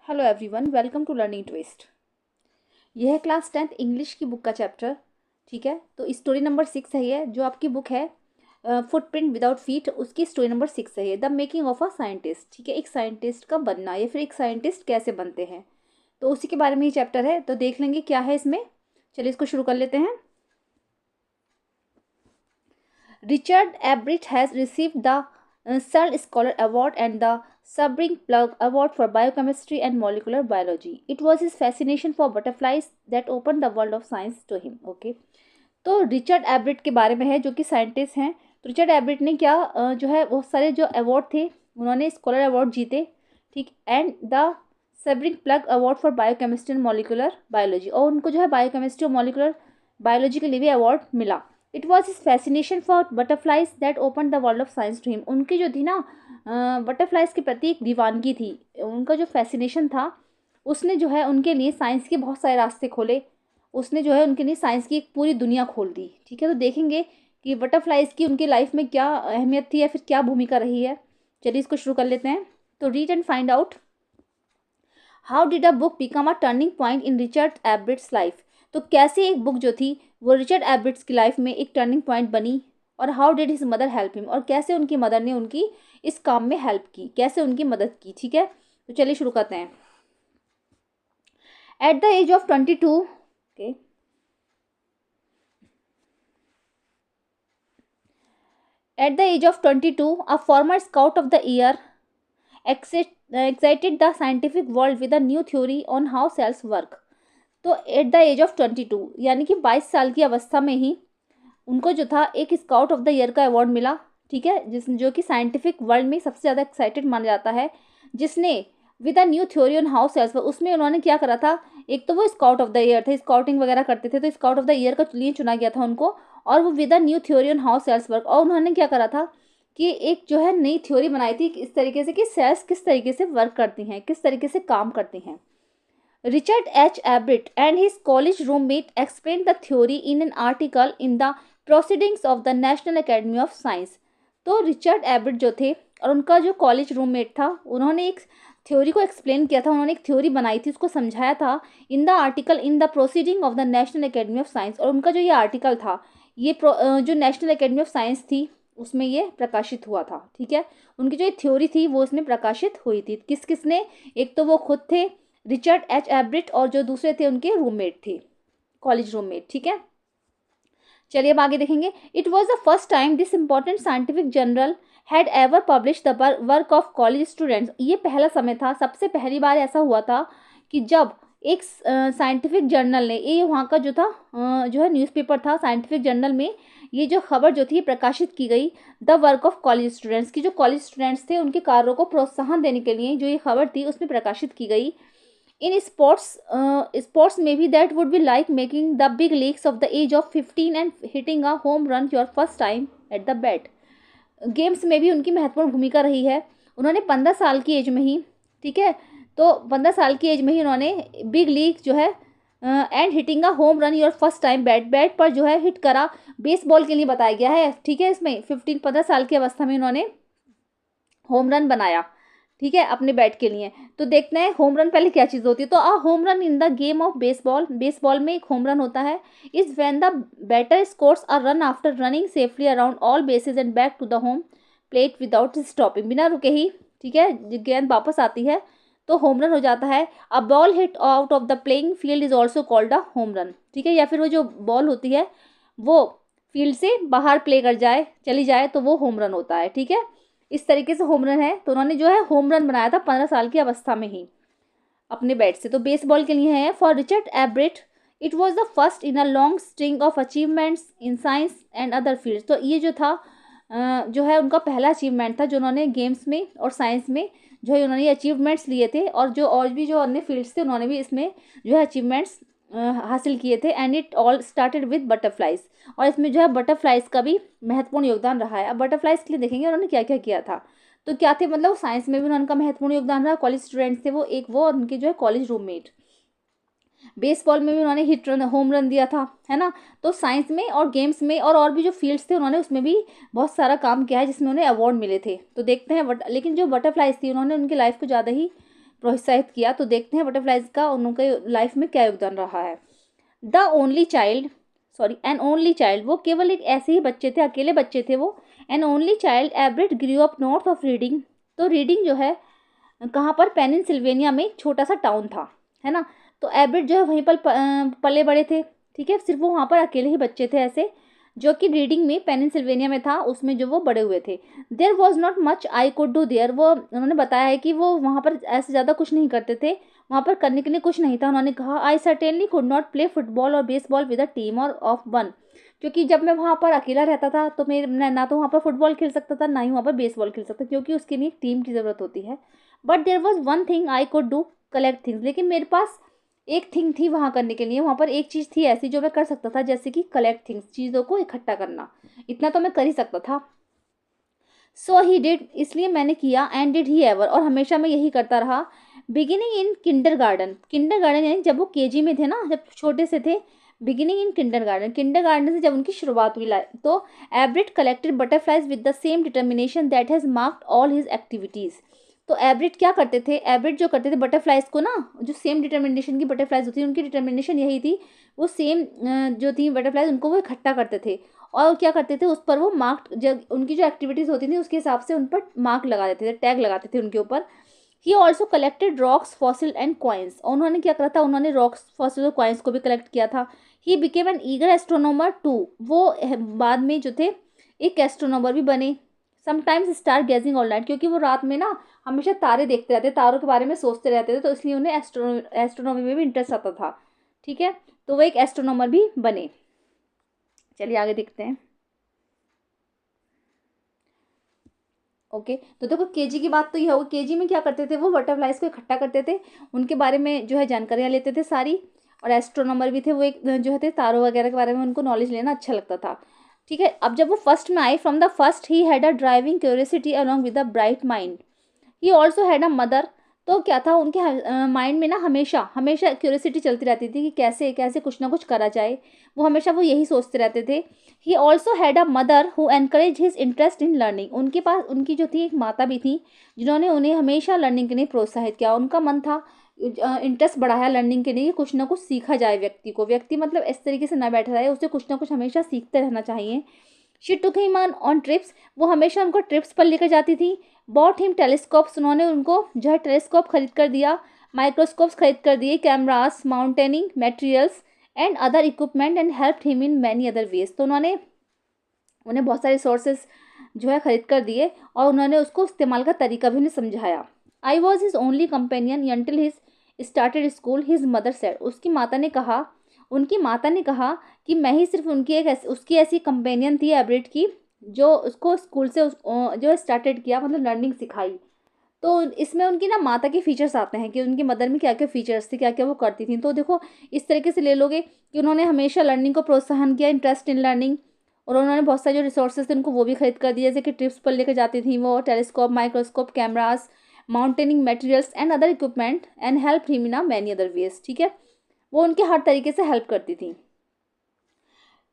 Hello everyone, welcome to learning twist. यह है class 10th English की बुक का चैप्टर। ठीक है, तो स्टोरी नंबर 6 है ये जो आपकी बुक है फुटप्रिंट विदाउट फीट, उसकी स्टोरी नंबर 6 है ये, the making of a scientist. ठीक है, एक साइंटिस्ट का बनना या फिर एक साइंटिस्ट कैसे बनते हैं, तो उसी के बारे में ये चैप्टर है। तो देख लेंगे क्या है इसमें। चलिए इसको शुरू कर लेते हैं। Richard Abritt has received the Searle Scholar Award and the Sebring Plug Award for Biochemistry and Molecular Biology. It was his fascination for butterflies that opened the world of science to him. Okay. तो Richard एब्रिट के बारे में है जो कि scientist हैं। तो Richard Ebright ने क्या जो है बहुत सारे जो अवार्ड थे उन्होंने स्कॉलर अवार्ड जीते। ठीक, and the Sebring plug award for biochemistry and molecular biology, और उनको जो है बायोकेमिस्ट्री और मॉलिकुलर बायोलॉजी के लिए भी अवार्ड मिला। It was his fascination for butterflies that open the world of science to him. उनकी जो थी ना बटरफ्लाइज के प्रति एक दीवानगी थी, उनका जो फैसिनेशन था उसने जो है उनके लिए साइंस के बहुत सारे रास्ते खोले। उसने जो है उनके लिए साइंस की एक पूरी दुनिया खोल दी। ठीक है, तो देखेंगे कि बटरफ्लाइज की उनकी लाइफ में क्या अहमियत थी या फिर क्या भूमिका रही है। चलिए इसको शुरू कर लेते हैं। तो read and find out how did a book become a turning point in Richard Ebright's life. तो कैसे एक बुक जो थी वो रिचर्ड एब्रिट्स की लाइफ में एक टर्निंग पॉइंट बनी, और how did his mother help him, और कैसे उनकी मदर ने उनकी इस काम में हेल्प की, कैसे उनकी मदद की। ठीक है, तो चलिए शुरू करते हैं। At the age of 22, okay, at the age of 22, a former Scout of the Year excited the scientific world with a new theory on how cells work. तो एट द एज ऑफ 22 यानी कि 22 साल की अवस्था में ही उनको जो था एक स्काउट ऑफ द ईयर का अवार्ड मिला। ठीक है, जो कि साइंटिफिक वर्ल्ड में सबसे ज़्यादा एक्साइटेड माना जाता है, जिसने with a new theory on how cells, उसमें उन्होंने क्या करा था, एक तो वो स्काउट ऑफ द ईयर थे, स्काउटिंग वगैरह करते थे, तो स्काउट ऑफ द ईयर का लिए चुना गया था उनको, और वो with a new theory on how cells work, और उन्होंने क्या करा था कि एक जो है नई थ्योरी बनाई थी इस तरीके से कि सेल्स किस तरीके से वर्क करती हैं, किस तरीके से काम करती हैं। Richard H. Abbott and his college roommate explained the theory in an article in the Proceedings of the National Academy of Science. तो रिचर्ड एबिट जो थे और उनका जो कॉलेज रूममेट था उन्होंने एक थ्योरी को एक्सप्लेन किया था, उन्होंने एक थ्योरी बनाई थी, उसको समझाया था in the article in the proceeding of the national academy of science. और उनका जो ये आर्टिकल था ये जो नेशनल एकेडमी ऑफ साइंस थी उसमें ये प्रकाशित हुआ था। ठीक है, उनकी जो ये थ्योरी थी वो इसमें प्रकाशित हुई थी। किस किसने, एक तो वो खुद थे रिचर्ड एच एब्रिट, और जो दूसरे थे उनके रूममेट थे, कॉलेज रूममेट। ठीक है, चलिए अब आगे देखेंगे। It was the first time this important scientific journal had ever publish the work of college students. ये पहला समय था, सबसे पहली बार ऐसा हुआ था कि जब एक साइंटिफिक जर्नल ने, ये वहाँ का जो था जो है न्यूज़पेपर था, साइंटिफिक जर्नल में ये जो खबर जो थी प्रकाशित की गई, the work of college students की, जो कॉलेज स्टूडेंट्स थे उनके कार्यों को प्रोत्साहन देने के लिए जो ये खबर थी उसमें प्रकाशित की गई। In sports maybe that would be like making the big leagues of the age of 15 and hitting a home run your first time at the bat. Games में भी उनकी महत्वपूर्ण भूमिका रही है। उन्होंने 15 साल की एज में ही, ठीक है, तो 15 साल की एज में ही उन्होंने बिग लीग जो है and hitting a home run your first time bat पर जो है हिट करा, बेसबॉल के लिए बताया गया है। ठीक है, इसमें 15 साल की अवस्था में उन्होंने होम रन बनाया। ठीक है, अपने बैट के लिए। तो देखते हैं होम रन पहले क्या चीज़ होती है। तो home run in the game of baseball, baseball में एक होम रन होता है is when the batter scores a run after running safely around all bases and back to the home plate without stopping, बिना रुके ही, ठीक है, गेंद वापस आती है तो होम रन हो जाता है। A ball hit out of the playing field is also called a home run. ठीक है, या फिर वो जो बॉल होती है वो फील्ड से बाहर प्ले कर जाए, चली जाए, तो वो होम रन होता है। ठीक है, इस तरीके से होम रन है। तो उन्होंने जो है होम रन बनाया था 15 साल की अवस्था में ही अपने बैट से। तो बेसबॉल के लिए है for Richard Ebright it was the first in a long string of achievements in science and other fields. तो ये जो था जो है उनका पहला अचीवमेंट था जो उन्होंने गेम्स में और साइंस में जो है उन्होंने अचीवमेंट्स लिए थे, और भी जो अन्य फील्ड्स थे उन्होंने भी इसमें जो है अचीवमेंट्स हासिल किए थे। And it all started with butterflies, और इसमें जो है बटरफ्लाइज का भी महत्वपूर्ण योगदान रहा है। अब बटरफ्लाइज के लिए देखेंगे उन्होंने क्या क्या किया था। तो क्या थे, मतलब साइंस में भी उनका महत्वपूर्ण योगदान रहा, कॉलेज स्टूडेंट्स थे वो और उनके जो है कॉलेज रूममेट। बेसबॉल में भी उन्होंने हिट रन, होम रन दिया था, है ना। तो साइंस में और गेम्स में और भी जो फील्ड्स थे उन्होंने उसमें भी बहुत सारा काम किया है जिसमें उन्हें अवार्ड मिले थे। तो देखते हैं लेकिन जो बटरफ्लाइज थी उन्होंने उनकी लाइफ को ज़्यादा ही प्रोत्साहित किया। तो देखते हैं बटरफ्लाइज का उनके लाइफ में क्या योगदान रहा है। The only child, sorry an only child, वो केवल एक ऐसे ही बच्चे थे, अकेले बच्चे थे वो। An only child, Everett grew up north of Reading. तो रीडिंग जो है कहाँ पर, पेनिनसिल्वेनिया में एक छोटा सा टाउन था, है ना। तो एवरेट जो है वहीं पर पले बड़े थे, ठीक है। सिर्फ वो वहाँ पर अकेले ही बच्चे थे ऐसे, जो कि रीडिंग में पेनिनसिल्वेनिया में था, उसमें जो वो बड़े हुए थे। There was not much I could do there, वो उन्होंने बताया है कि वो वहाँ पर ऐसे ज़्यादा कुछ नहीं करते थे, वहाँ पर करने के लिए कुछ नहीं था। उन्होंने कहा I certainly could not play football or baseball with a team or of one, क्योंकि जब मैं वहाँ पर अकेला रहता था तो मेरे ना तो वहाँ पर फुटबॉल खेल सकता था, ना ही वहाँ पर बेसबॉल खेल सकता, क्योंकि उसके लिए एक टीम की ज़रूरत होती है। But there was one thing I could do, collect things. लेकिन मेरे पास एक थिंग थी वहाँ करने के लिए, वहाँ पर एक चीज़ थी ऐसी जो मैं कर सकता था, जैसे कि कलेक्ट थिंग्स, चीज़ों को इकट्ठा करना। इतना तो मैं कर ही सकता था। सो ही डिड, इसलिए मैंने किया। एंड डिड ही एवर, और हमेशा मैं यही करता रहा। Beginning in Kinder garden, Kinder garden यानी जब वो केजी में थे ना, जब छोटे से थे। Beginning in Kinder garden, Kinder garden से जब उनकी शुरुआत हुई तो Everett collected butterflies with the same determination that has marked all his activities. तो एवरेट क्या करते थे, एवरेट जो करते थे बटरफ्लाइज को ना, जो सेम डिटर्मिनेशन की बटरफ्लाइज होती है, उनकी डिटर्मिनेशन यही थी, वो सेम जो थी बटरफ्लाइज, उनको वो इकट्ठा करते थे। और क्या करते थे, उस पर वो मार्क, जब उनकी जो एक्टिविटीज़ होती थी उसके हिसाब से उन पर मार्क लगा देते थे, टैग लगाते थे उनके ऊपर। He also collected rocks, fossil and coins. उन्होंने क्या करा था, उन्होंने रॉक्स, फॉसिल और कॉइन्स को भी कलेक्ट किया था। He became an eager astronomer too, वो बाद में जो थे एक एस्ट्रोनॉमर भी बने। Sometimes stargazing all night, क्योंकि वो रात में ना हमेशा तारे देखते रहते, तारों के बारे में सोचते रहते थे, तो इसलिए उन्हें एस्ट्रोनॉमी में भी इंटरेस्ट आता था, ठीक है। तो वो एक एस्ट्रोनॉमर भी बने। चलिए आगे देखते हैं। ओके तो देखो केजी की बात तो ये होगी, केजी में क्या करते थे, वो बटरफ्लाइज को इकट्ठा करते थे, उनके बारे में जो है जानकारियाँ लेते थे सारी। और एस्ट्रोनॉमर भी थे, वो एक जो थे तारों वगैरह के बारे में उनको नॉलेज लेना अच्छा लगता था, ठीक है। अब जब वो फर्स्ट में आए, from the first he had a driving curiosity along with a bright mind. He also had a mother. तो क्या था, उनके माइंड में ना हमेशा हमेशा क्यूरियोसिटी चलती रहती थी कि कैसे कैसे कुछ ना कुछ करा जाए, वो हमेशा वो यही सोचते रहते थे। He also had a mother who encourage his interest in learning. उनके पास उनकी जो थी एक माता भी थी, जिन्होंने उन्हें हमेशा लर्निंग के लिए प्रोत्साहित किया। उनका मन था, इंटरेस्ट बढ़ाया लर्निंग के लिए कि कुछ ना कुछ सीखा जाए व्यक्ति को, व्यक्ति मतलब इस तरीके से ना बैठा रहे, उसे कुछ ना कुछ हमेशा सीखते रहना चाहिए। She took him on trips, वो हमेशा उनको ट्रिप्स पर लेकर जाती थी। बॉट हिम टेलीस्कोप्स, उन्होंने उनको जो है टेलीस्कोप खरीद कर दिया, माइक्रोस्कोप्स खरीद कर दिए, cameras, mounting materials and other equipment and help him in many other ways. तो उन्होंने उन्हें बहुत सारे सोर्सेज जो है खरीद कर दिए, और उन्होंने उसको इस्तेमाल का तरीका भी उन्हें समझाया। I was his only companion until his started school, his mother said. उसकी माता ने कहा, उनकी माता ने कहा कि मैं ही सिर्फ उनकी उसकी ऐसी कंपेनियन थी एवरेट की, जो उसको स्कूल से जो स्टार्टेड किया, मतलब लर्निंग सिखाई। तो इसमें उनकी ना माता के फीचर्स आते हैं कि उनकी मदर में क्या क्या फीचर्स थे, क्या क्या वो करती थी। तो देखो इस तरीके से ले लोगे कि उन्होंने हमेशा लर्निंग को प्रोत्साहन किया, इंटरेस्ट इन लर्निंग, और उन्होंने बहुत सारे जो रिसोर्सेज थे उनको वो भी खरीद कर दिए, जैसे कि ट्रिप्स पर लेकर जाती थी वो, telescope, microscope, cameras, mounting materials and other equipment and help him in many other ways, ठीक है। वो उनके हर तरीके से हेल्प करती थी।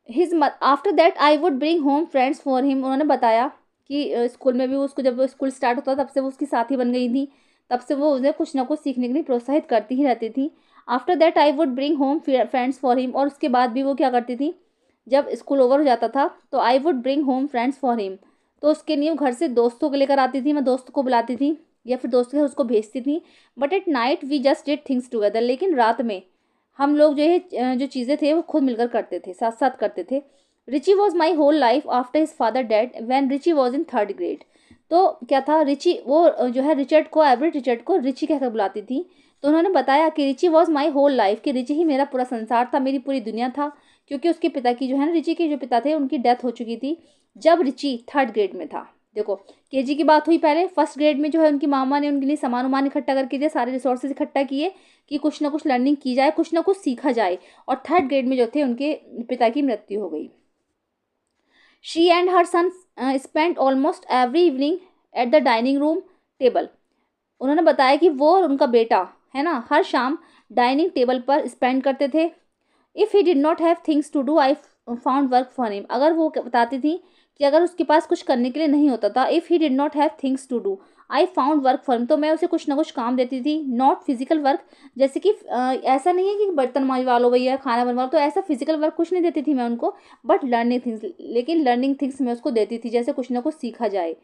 His after that I would bring home friends for him. उन्होंने बताया कि स्कूल में भी उसको, जब स्कूल स्टार्ट होता तब से वो उसकी साथी बन गई थी, तब से वो उसे कुछ ना कुछ सीखने के लिए प्रोत्साहित करती ही रहती थी। After that I would bring home friends for him, और उसके बाद भी वो क्या करती थी, जब स्कूल ओवर हो जाता था तो I would bring home friends for him, तो उसके लिए घर से दोस्तों को लेकर आती थी, मैं दोस्तों को बुलाती थी या फिर दोस्तों के घर उसको भेजती थी। But at night we just did things together, लेकिन रात में हम लोग जो है जो चीज़ें थे वो खुद मिलकर करते थे, साथ साथ करते थे। Richie was my whole life after his father dead when Richie was in third grade. तो क्या था, रिची वो जो है रिचर्ड को, एवरेट रिचर्ड को रिची कहकर बुलाती थी। तो उन्होंने बताया कि Richie was my whole life, कि रिची ही मेरा पूरा संसार था, मेरी पूरी दुनिया था, क्योंकि उसके पिता की जो है ना, रिची के जो पिता थे उनकी डेथ हो चुकी थी जब रिची थर्ड ग्रेड में था। देखो केजी की बात हुई पहले, फर्स्ट ग्रेड में जो है उनकी मामा ने उनके लिए सामान उमान इकट्ठा करके दिए, सारे रिसोर्सेज इकट्ठा किए कि कुछ ना कुछ लर्निंग की जाए, कुछ ना कुछ सीखा जाए। और थर्ड ग्रेड में जो थे उनके पिता की मृत्यु हो गई। She and her son spend almost every evening at the dining room table. उन्होंने बताया कि वो और उनका बेटा है ना हर शाम डाइनिंग टेबल पर स्पेंड करते थे। If he did not have things to do I found work for him. अगर वो बताती थी कि अगर उसके पास कुछ करने के लिए नहीं होता था, if he did not have things to do, I found work for, तो मैं उसे कुछ ना कुछ काम देती थी, नॉट फिजिकल वर्क, जैसे कि ऐसा नहीं है कि बर्तन मांजवा लो भैया, खाना बनवा लो, तो ऐसा फिजिकल वर्क कुछ नहीं देती थी मैं उनको, बट लर्निंग थिंग्स, लेकिन लर्निंग थिंग्स मैं उसको देती थी, जैसे कुछ ना कुछ सीखा जाए।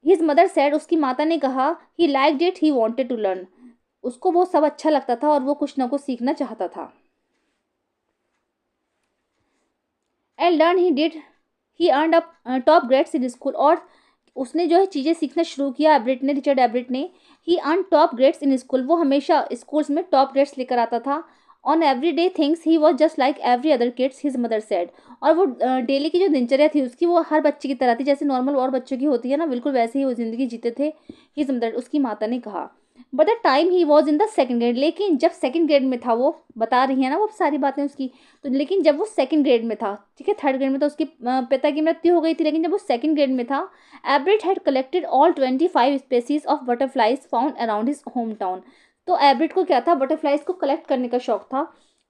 हिज मदर सेड, उसकी माता ने कहा, he liked it, he wanted to learn, उसको वो सब अच्छा लगता था और वो कुछ ना कुछ सीखना चाहता था। And learn he did, he earned up top grades in school, और उसने जो है चीज़ें सीखना शुरू किया, एब्रिट ने, रिचर्ड एब्रिट ने। He earned top grades in school, वो हमेशा स्कूल्स में टॉप ग्रेड्स लेकर आता था। On everyday things he was just like every other kids, his mother said, और वो डेली की जो दिनचर्या थी उसकी, वो हर बच्चे की तरह थी, जैसे नॉर्मल और बच्चों की होती है ना, बिल्कुल वैसे ही वो ज़िंदगी जीते थे। हिज मदर, उसकी माता ने कहा। But the time he was in the second grade, लेकिन जब सेकंड ग्रेड में था, वो बता रही है ना वो सारी बातें उसकी, तो लेकिन जब वो सेकंड ग्रेड में था, ठीक है, थर्ड ग्रेड में तो उसके पिता की मृत्यु हो गई थी, लेकिन जब वो सेकंड ग्रेड में था, Ebright had collected all 25 species of butterflies found around his hometown. तो एब्रिट को क्या था, बटरफ्लाइज को कलेक्ट करने का शौक था,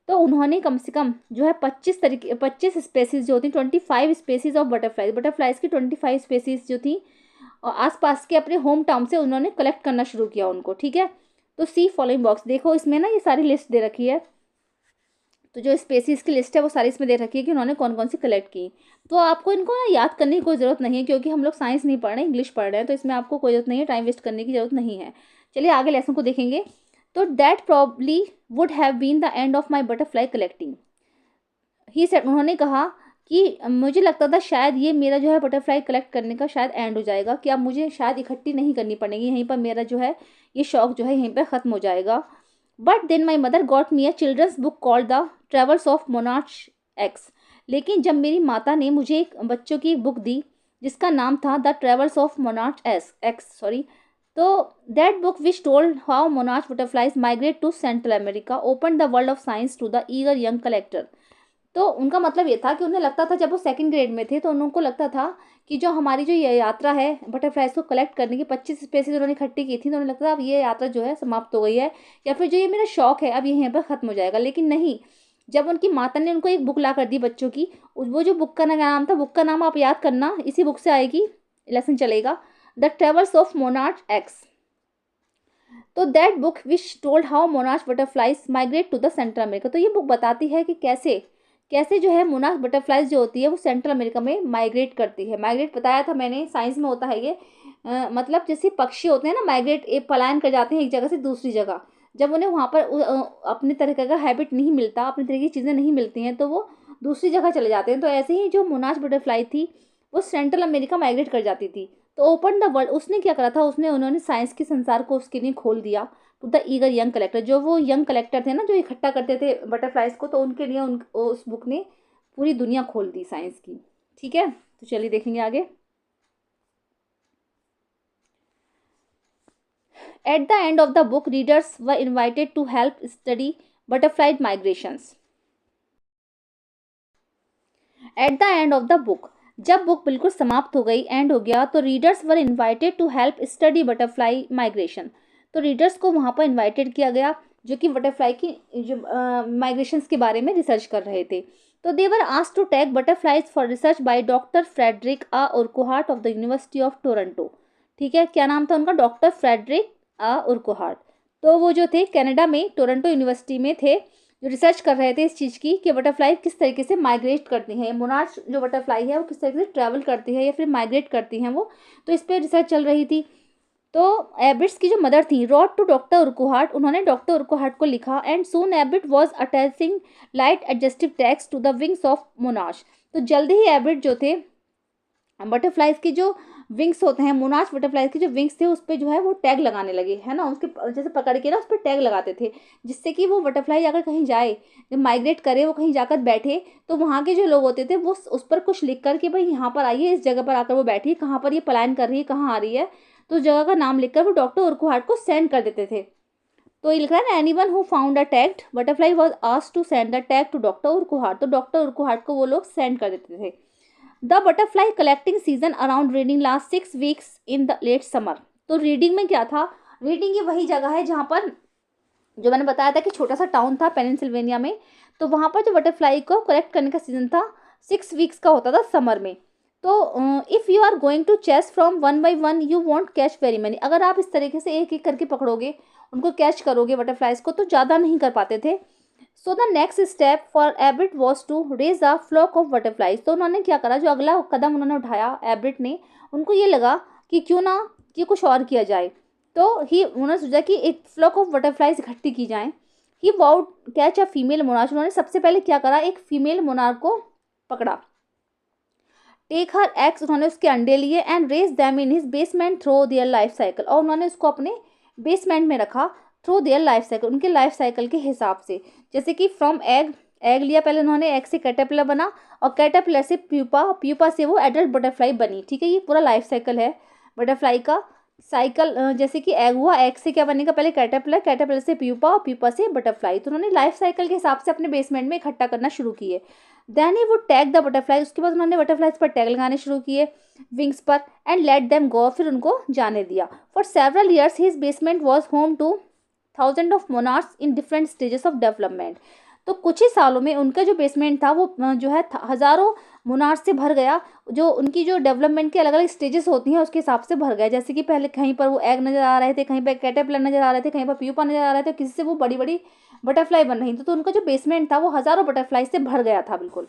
तो उन्होंने कम से कम जो है 25 स्पेसीज जो होती, 25 स्पेसीज ऑफ बटरफ्लाइज, बटरफ्लाइज की 25 स्पेसीज जो थी, और आसपास के अपने होम टाउन से उन्होंने कलेक्ट करना शुरू किया उनको, ठीक है। तो सी फॉलोइंग बॉक्स, देखो इसमें ना ये सारी लिस्ट दे रखी है, तो जो स्पेसीज की लिस्ट है वो सारी इसमें दे रखी है कि उन्होंने कौन कौन सी कलेक्ट की। तो आपको इनको ना याद करने की कोई ज़रूरत नहीं है, क्योंकि हम लोग साइंस नहीं पढ़ रहे हैं, इंग्लिश पढ़ रहे हैं, तो इसमें आपको कोई ज़रूरत नहीं है, टाइम वेस्ट करने की ज़रूरत नहीं है। चलिए आगे लेसन को देखेंगे। तो that probably would have been the end of my butterfly collecting, he said, उन्होंने कहा कि मुझे लगता था शायद ये मेरा जो है बटरफ्लाई कलेक्ट करने का शायद एंड हो जाएगा, कि अब मुझे शायद इकट्ठी नहीं करनी पड़ेगी, यहीं पर मेरा जो है ये शौक जो है यहीं पर ख़त्म हो जाएगा। But then my mother got me a children's book called the travels of monarch X, लेकिन जब मेरी माता ने मुझे एक बच्चों की बुक दी जिसका नाम था the travels of monarch X, sorry, तो that book which told how monarch butterflies migrate to Central America open the world of science to the eager young collector. तो उनका मतलब ये था कि उन्हें लगता था, जब वो सेकंड ग्रेड में थे तो उनको लगता था कि जो हमारी जो ये यात्रा है बटरफ्लाइज को कलेक्ट करने की, 25 स्पेसीज उन्होंने इकट्ठी की थी, तो उन्हें लगता था अब ये यात्रा जो है समाप्त हो गई है, या फिर जो ये मेरा शौक है अब ये यहाँ पर ख़त्म हो जाएगा। लेकिन नहीं, जब उनकी माता ने उनको एक बुक ला कर दी बच्चों की, वो जो बुक का नाम था, बुक का नाम आप याद करना, इसी बुक से आएगी, लेसन चलेगा, the travels of monarch X. तो that book which told how monarch butterflies migrate to the Central America, तो ये बुक बताती है कि कैसे कैसे जो है मोनार्च बटरफ्लाइज जो होती है वो सेंट्रल अमेरिका में माइग्रेट करती है। माइग्रेट बताया था मैंने, साइंस में होता है ये, मतलब जैसे पक्षी होते हैं ना, माइग्रेट, एक पलायन कर जाते हैं एक जगह से दूसरी जगह, जब उन्हें वहाँ पर अपने तरीके का हैबिट नहीं मिलता, अपने तरीके की चीज़ें नहीं मिलती हैं, तो वो दूसरी जगह चले जाते हैं। तो ऐसे ही जो मोनार्च बटरफ्लाई थी वो सेंट्रल अमेरिका माइग्रेट कर जाती थी। तो ओपन द वर्ल्ड, उसने क्या करा था, उन्होंने साइंस के संसार को उसके लिए खोल दिया। To the eager young collector, जो वो यंग कलेक्टर थे ना, जो इकट्ठा करते थे बटरफ्लाइज को, तो उनके लिए उस बुक ने पूरी दुनिया खोल दी साइंस की, ठीक है। तो चलिए देखेंगे आगे। At the end of the book readers were invited to help study butterfly migrations. At the end of the book, जब बुक बिल्कुल समाप्त हो गई, एंड हो गया, तो readers were invited to help study butterfly migration, तो रीडर्स को वहाँ पर इन्वाइटेड किया गया जो कि बटरफ्लाई की जो माइग्रेशंस के बारे में रिसर्च कर रहे थे। तो they were asked to take butterflies for research by doctor Frederick A Urquhart of the University of Toronto, ठीक है, क्या नाम था उनका, डॉक्टर फ्रेडरिक आ उर्कुहार्ट। तो वो जो थे कनाडा में टोरंटो यूनिवर्सिटी में थे, जो रिसर्च कर रहे थे इस चीज़ की कि बटरफ्लाई किस तरीके से माइग्रेट करती हैं, मोनार्च जो बटरफ्लाई है वो किस तरीके से ट्रैवल करती है या फिर माइग्रेट करती हैं वो, तो इस पर रिसर्च चल रही थी। तो एबिट्स की जो मदर थी रॉट टू डॉक्टर उर्कुहार्ट, उन्होंने डॉक्टर उर्कुहार्ट को लिखा, and soon Ebright was attaching light adhesive tags to the wings of monarch, तो जल्दी ही एबिट जो थे बटरफ्लाइज की जो विंग्स होते हैं, मोनार्च बटरफ्लाइज के जो विंग्स थे उस पर जो है वो टैग लगाने लगे, है ना, उसके जैसे पकड़ के ना उस पर टैग लगाते थे, जिससे कि वो बटरफ्लाई अगर कहीं जाए, जब माइग्रेट करे, वो कहीं जाकर बैठे, तो वहाँ के जो लोग होते थे वो उस पर कुछ लिख कर कि भाई यहाँ पर आइए, इस जगह पर आकर वो बैठी, कहाँ पर ये पलायन कर रही है, कहाँ आ रही है, तो उस जगह का नाम लिखकर वो डॉक्टर उर्कुहार्ट को सेंड कर देते थे। तो ये लिख रहा है ना, anyone who found a tagged butterfly was asked to send the tag to doctor Urquhart, तो डॉक्टर उर्कुहार्ट को वो लोग सेंड कर देते थे। The butterfly collecting season around Reading last 6 weeks in the late summer, तो रीडिंग में क्या था, रीडिंग ये वही जगह है जहाँ पर जो मैंने बताया था कि छोटा सा टाउन था पेनिनसिल्वेनिया में, तो वहाँ पर जो बटरफ्लाई को कलेक्ट करने का सीजन था 6 वीक्स का होता था समर में। तो if you are going to chase from one by one you won't catch very many, अगर आप इस तरीके से एक एक करके पकड़ोगे, उनको कैच करोगे बटरफ्लाइज को, तो ज़्यादा नहीं कर पाते थे। So the next step for Ebright was to raise a flock of butterflies, तो उन्होंने क्या करा, जो अगला कदम उन्होंने उठाया एब्रिट ने, उनको ये लगा कि क्यों ना कि कुछ और किया जाए। तो ही उन्होंने सोचा कि एक फ्लॉक ऑफ बटरफ्लाइज इकट्ठी की जाए। He would catch a female monarch, उन्होंने सबसे पहले क्या करा, एक फीमेल मोनार्क को पकड़ा। टेक हर एग्स, उन्होंने उसके अंडे लिए, and raise them in his basement through their life cycle, और उन्होंने उसको अपने बेसमेंट में रखा थ्रू देयर लाइफ साइकिल, उनके लाइफ साइकिल के हिसाब से। जैसे कि फ्रॉम एग, एग लिया पहले उन्होंने, एग से कैटरपिलर बना, और कैटरपिलर से प्यूपा, प्यूपा से वो एडल्ट बटरफ्लाई बनी। ठीक है, ये पूरा लाइफ साइकिल है बटरफ्लाई का। साइकिल जैसे कि एग हुआ, एग से क्या बनेगा, पहले कैटरपिलर, कैटरपिलर से प्यूपा, और प्यूपा से बटरफ्लाई। तो उन्होंने लाइफ साइकिल के हिसाब से अपने बेसमेंट में इकट्ठा करना शुरू किए। Then he would tag the butterfly, उसके बाद उन्होंने बटरफ्लाइज पर टैग लगाने शुरू किए विंग्स पर, एंड लेट देम गो, फिर उनको जाने दिया। For several years his basement was home two thousand of monarchs in different stages of development. तो कुछ ही सालों में उनका जो बेसमेंट था वो जो है हज़ारों मोनार्क्स से भर गया, जो उनकी जो डेवलपमेंट के अलग अलग स्टेजेस होती हैं उसके हिसाब से भर गया। जैसे कि पहले कहीं पर वो एग नज़र आ रहे थे, कहीं पर कैटरपिलर नज़र आ रहे थे, कहीं पर प्यूपा नज़र आ रहे थे, किसी से वो बड़ी बड़ी बटरफ्लाई बन रही थी। तो उनका जो बेसमेंट था वो हज़ारों बटरफ्लाई से भर गया था बिल्कुल।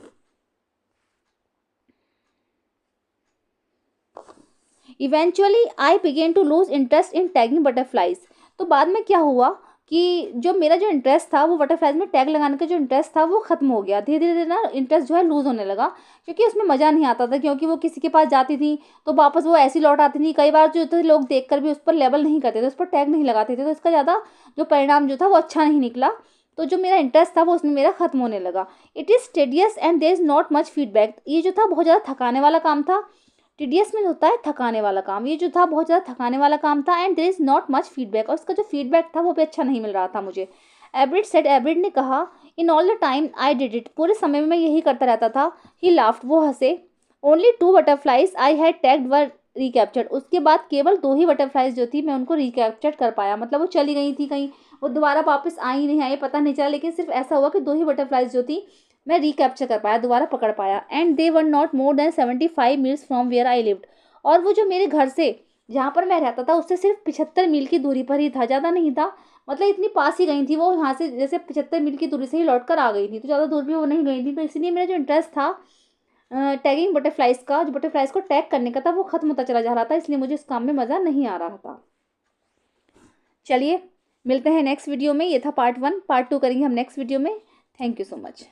Eventually I began to lose interest in tagging butterflies, तो बाद में क्या हुआ कि जो मेरा जो इंटरेस्ट था वो बटरफ्लाइज में टैग लगाने का जो इंटरेस्ट था वो खत्म हो गया। धीरे धीरे ना इंटरेस्ट जो है लूज होने लगा, क्योंकि उसमें मज़ा नहीं आता था, क्योंकि वो किसी के पास जाती थी तो वापस वो ऐसी लौट आती थी। कई बार जो थे लोग देख कर भी उस पर लेबल नहीं करते थे, उस पर टैग नहीं लगाते थे, तो इसका ज़्यादा जो परिणाम जो था वो अच्छा नहीं निकला। तो जो मेरा इंटरेस्ट था वो उसमें मेरा खत्म होने लगा। It is tedious and there is not much feedback, ये जो था बहुत ज़्यादा थकाने वाला काम था। टीडीएस में होता है थकाने वाला काम, ये जो था बहुत ज़्यादा थकाने वाला काम था। And there is not much feedback, और उसका जो फीडबैक था वो भी अच्छा नहीं मिल रहा था मुझे। एब्रिड सेड, एब्रिड ने कहा, in all the time I did it, पूरे समय में मैं यही करता रहता था। ही लाफ्ड, वो हंसे। Only 2 butterflies I had tagged were recaptured, उसके बाद केवल 2 ही बटरफ्लाइज जो थी मैं उनको रिकैप्चर कर पाया, मतलब वो चली गई थी कहीं, वो दोबारा वापस आई नहीं आई पता नहीं चला, लेकिन सिर्फ ऐसा हुआ कि 2 ही बटरफ्लाइज जो थी मैं रिकैप्चर कर पाया, दोबारा पकड़ पाया। And they were not more than 75 miles from where I lived, और वो जो मेरे घर से जहाँ पर मैं रहता था उससे सिर्फ 75 मील की दूरी पर ही था, ज़्यादा नहीं था। मतलब इतनी पास ही गई थी वो, यहाँ से जैसे 75 मील की दूरी से ही लौट कर आ गई थी, तो ज़्यादा दूर भी वो नहीं गई थी। तो इसीलिए मेरा जो इंटरेस्ट था टैगिंग बटरफ्लाइज का, जो बटरफ्लाइज को टैग करने का था, वो खत्म होता चला जा रहा था, इसलिए मुझे इस काम में मज़ा नहीं आ रहा था। चलिए मिलते हैं नेक्स्ट वीडियो में। ये था पार्ट 1, पार्ट 2 करेंगे हम नेक्स्ट वीडियो में। Thank you so much.